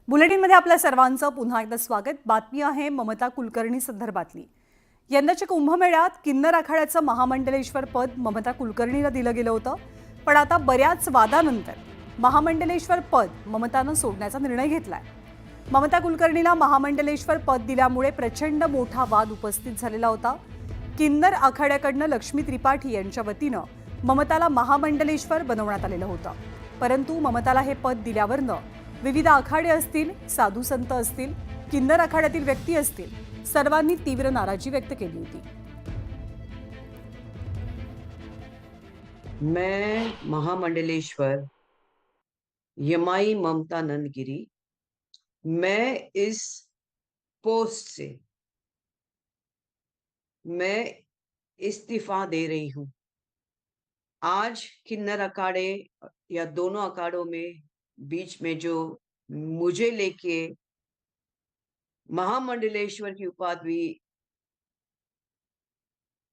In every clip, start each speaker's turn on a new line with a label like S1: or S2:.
S1: बुलेटिनमध्ये आपल्या सर्वांचं पुन्हा एकदा स्वागत। बातमी आहे ममता कुलकर्णी संदर्भातली। यंदाच्या कुंभमेळ्यात किन्नर आखाड्याचं महामंडलेश्वर पद ममता कुलकर्णीला दिलं गेलं होतं, पण आता बऱ्याच वादानंतर महामंडलेश्वर पद ममतानं सोडण्याचा निर्णय घेतलाय। ममता कुलकर्णीला महामंडलेश्वर पद दिल्यामुळे प्रचंड मोठा वाद उपस्थित झालेला होता। किन्नर आखाड्याकडनं लक्ष्मी त्रिपाठी यांच्या वतीनं ममताला महामंडलेश्वर बनवण्यात आलेलं होतं, परंतु ममताला हे पद दिल्यावरनं विविध आखाडे असतील, साधू संत असतील, किन्नर आखाड्यातील व्यक्ती असतील, सर्वांनी तीव्र नाराजी व्यक्त केली होती।
S2: मैं महामंडलेश्वर यमाई ममता नंदगिरी, मैं इस पोस्ट से मैं इस्तीफा दे रही हूं। आज किन्नर अखाड़े या दोनों अखाड़ों में बीच में जो मुझे लेके महामंडलेश्वर की उपाधि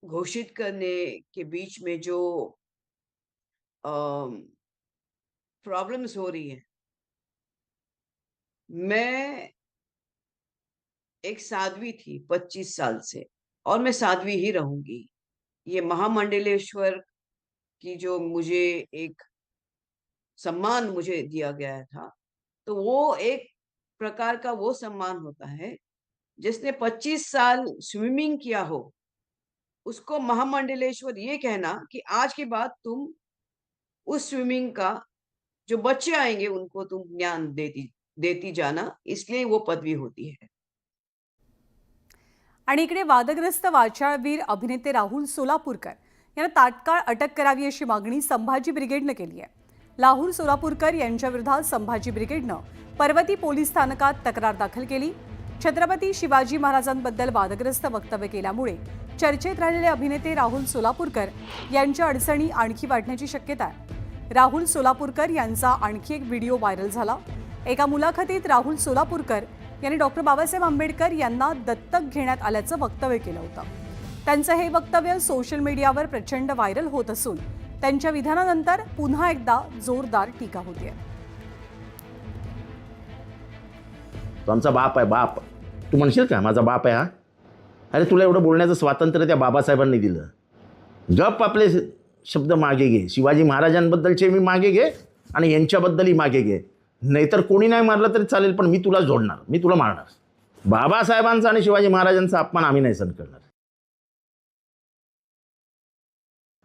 S2: घोषित करने के बीच में जो प्रॉब्लम्स हो रही है, मैं एक साध्वी थी 25 साल से और मैं साध्वी ही रहूंगी। ये महामंडलेश्वर की जो मुझे एक सम्मान मुझे दिया गया था, तो वो एक प्रकार का वो सम्मान होता है जिसने 25 साल स्विमिंग किया हो, उसको महामंडलेश्वर ये कहना कि आज के बाद तुम उस स्विमिंग का जो बच्चे आएंगे उनको तुम ज्ञान देती देती जाना, इसलिए वो पदवी होती है।
S1: आणि इकडे वादग्रस्त वाचाळवीर अभिनेते राहुल सोलापूरकर यांना तात्काळ अटक करावी अशी मागणी संभाजी ब्रिगेडनं केली आहे। राहुल सोलापूरकर यांच्या विरोधात संभाजी ब्रिगेडनं पर्वती पोलीस स्थानकात तक्रार दाखल केली। छत्रपती शिवाजी महाराजांबद्दल वादग्रस्त वक्तव्य केल्यामुळे चर्चेत राहिलेले अभिनेते राहुल सोलापूरकर यांच्या अडचणी आणखी वाढण्याची शक्यता आहे। राहुल सोलापूरकर यांचा आणखी एक व्हिडिओ व्हायरल झाला। एका मुलाखतीत राहुल सोलापूरकर यांनी डॉक्टर बाबासाहेब आंबेडकर यांना दत्तक घेण्यात आल्याचं वक्तव्य केलं होतं। त्यांचं हे वक्तव्य सोशल मीडियावर प्रचंड व्हायरल होत असून त्यांच्या विधानानंतर पुन्हा एकदा जोरदार टीका होते।
S3: तो आमचा बाप आहे, बाप। तू म्हणशील का माझा बाप आहे हा? अरे तुला एवढं बोलण्याचं स्वातंत्र्य त्या बाबासाहेबांनी दिलं। गप आपले शब्द मागे घे। शिवाजी महाराजांबद्दलचे मी मागे घे आणि यांच्याबद्दलही मागे घे, नाहीतर कोणी नाही मारलं तरी चालेल, पण मी तुला जोडणार, मी तुला मारणार। बाबासाहेबांचा आणि शिवाजी महाराजांचा अपमान आम्ही नाही सहन करणार।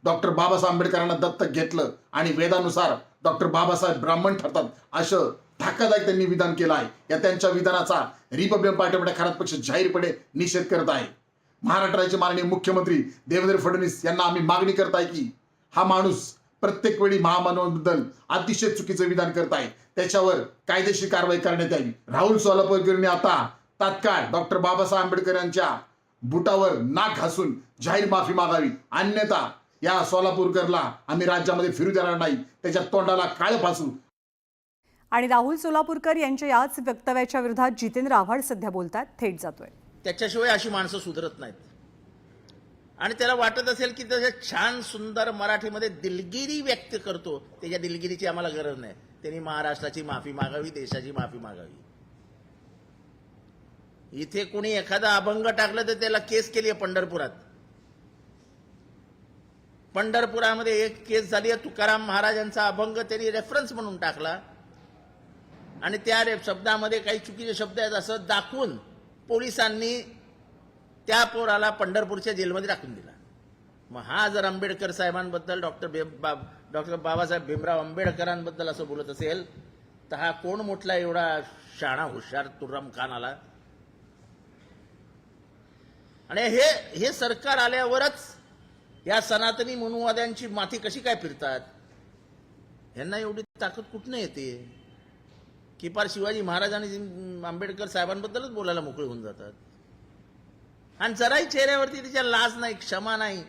S4: डॉक्टर बाबासाहेब आंबेडकरांना दत्तक घेतलं आणि वेदानुसार डॉक्टर बाबासाहेब ब्राह्मण ठरतात असं धक्कादायक त्यांनी विधान केलं आहे। या त्यांच्या विधानाचा रिपब्लिकन पार्टी खराब पक्ष जाहीरपणे निषेध करत आहे। महाराष्ट्राचे माननीय मुख्यमंत्री देवेंद्र फडणवीस यांना आम्ही मागणी करत आहे की हा माणूस प्रत्येक वेळी महामानवांबद्दल अतिशय चुकीचं विधान करत आहे, त्याच्यावर कायदेशीर कारवाई करण्यात यावी। राहुल सोलापूरकरने आता तात्काळ डॉक्टर बाबासाहेब आंबेडकर यांच्या बुटावर नाक घासून जाहीर माफी मागावी, अन्यथा या सोलापूरकरला आम्ही राज्यामध्ये फिरू देणार नाही, त्याच्या तोंडाला काळं फासू।
S1: आणि राहुल सोलापूरकर यांच्या याच वक्तव्याच्या विरोधात जितेंद्र आव्हाड सध्या बोलतात। थेट जातोय।
S5: त्याच्याशिवाय अशी माणसं सुधरत नाहीत आणि त्याला वाटत असेल की त्याच्या छान सुंदर मराठीमध्ये दिलगिरी व्यक्त करतो, त्याच्या दिलगिरीची आम्हाला गरज नाही। त्यांनी महाराष्ट्राची माफी मागावी, देशाची माफी मागावी। इथे कोणी एखादा अभंग टाकलं तर त्याला केस केली आहे पंढरपुरात। पंढरपुरामध्ये एक केस झाली आहे, तुकाराम महाराजांचा अभंग त्यांनी रेफरन्स म्हणून टाकला आणि त्या शब्दामध्ये काही चुकीचे शब्द आहेत असं दाखवून पोलिसांनी त्या पोराला पंढरपूरच्या जेलमध्ये टाकून दिला। मग हा जर आंबेडकर साहेबांबद्दल डॉक्टर बाबासाहेब भीमराव आंबेडकरांबद्दल असं बोलत असेल तर हा कोण मोठला एवढा शाणा हुशार तुर्राम खान आला? आणि हे सरकार आल्यावरच या सनातनी मनुवाद्यांची माथी कशी काय फिरतात? यांना एवढी ताकद कुठनं येते की पार शिवाजी महाराज आणि आंबेडकर साहेबांबद्दलच बोलायला मोकळे होऊन जातात? आणि जराही चेहऱ्यावरती तिच्या लाज नाही, क्षमा नाही,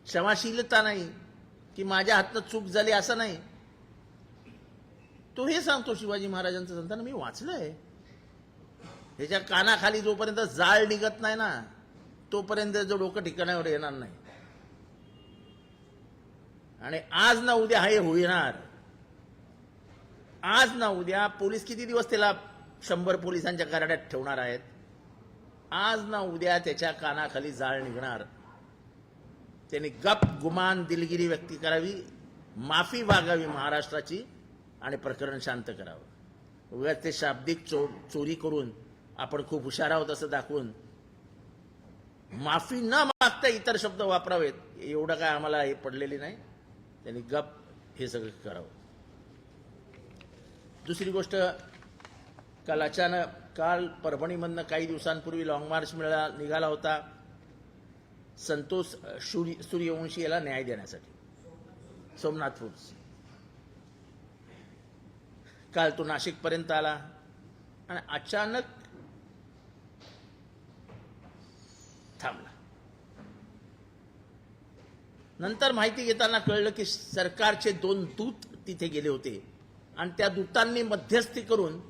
S5: क्षमाशीलता नाही की माझ्या हातनं चूक झाली असं नाही। तो हे सांगतो शिवाजी महाराजांचं सांगताना मी वाचलंय, ह्याच्या कानाखाली जोपर्यंत जाळ निघत नाही ना तोपर्यंत जो डोकं ठिकाणावर येणार नाही। आणि आज ना उद्या हे होणार। आज ना उद्या पोलीस किती दिवस त्याला 100 पोलिसांच्या कराड्यात ठेवणार आहेत. आज ना उद्या त्याच्या कानाखाली जाळ निघणार. त्यांनी गप गुमान दिलगिरी व्यक्त करावी, माफी मागावी महाराष्ट्राची आणि प्रकरण शांत करावं. उगाच ते शाब्दिक चोरी करून आपण खूप हुशार आहोत असं दाखवून माफी न मागता इतर शब्द वापरावेत एवढं काय आम्हाला हे पडलेली नाही. त्यांनी गप हे सगळं करावं. दुसरी गोष्ट, काल परभणीमधनं काही दिवसांपूर्वी लॉंग मार्च निघाला होता संतोष सूर्यवंशी याला न्याय देण्यासाठी सोमनाथ फूड्स. काल तो नाशिकपर्यंत आला आणि अचानक थांबला. नंतर माहिती घेताना कळलं की सरकारचे 2 दूत तिथे गेले होते आणि त्या दूतांनी मध्यस्थी करून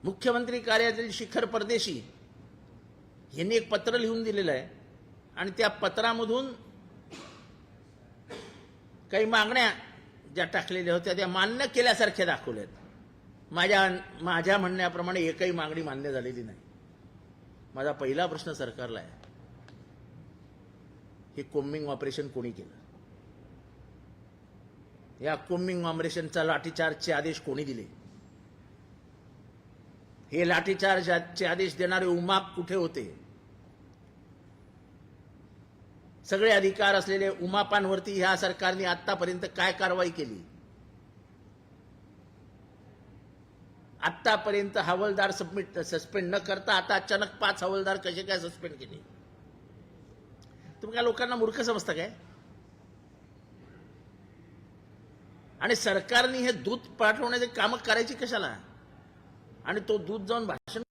S5: मुख्यमंत्री कार्यालयातील शिखर परदेशी यांनी एक पत्र लिहून दिलेलं आहे आणि त्या पत्रामधून काही मागण्या ज्या टाकलेल्या होत्या त्या मान्य केल्यासारख्या दाखवल्यात. माझ्या म्हणण्याप्रमाणे एकही मागणी मान्य झालेली नाही. माझा पहिला प्रश्न सरकारला आहे, हे कोम्बिंग ऑपरेशन कोणी केलं? या कोम्बिंग ऑपरेशनचा लाठीचार्जचे आदेश कोणी दिले? हे लाठीचार्जचे आदेश देणारे उमाप कुठे होते? सगळे अधिकार असलेले उमापांवरती ह्या सरकारने आतापर्यंत काय कारवाई केली? आतापर्यंत हवालदार सस्पेंड न करता आता अचानक 5 हवालदार कसे काय सस्पेंड केले? तुम्ही काय लोकांना मूर्ख समजता काय? आणि सरकारने हे दूत पाठवण्याचे कामं करायची कशाला? आणि तो दूत जाऊन भाषण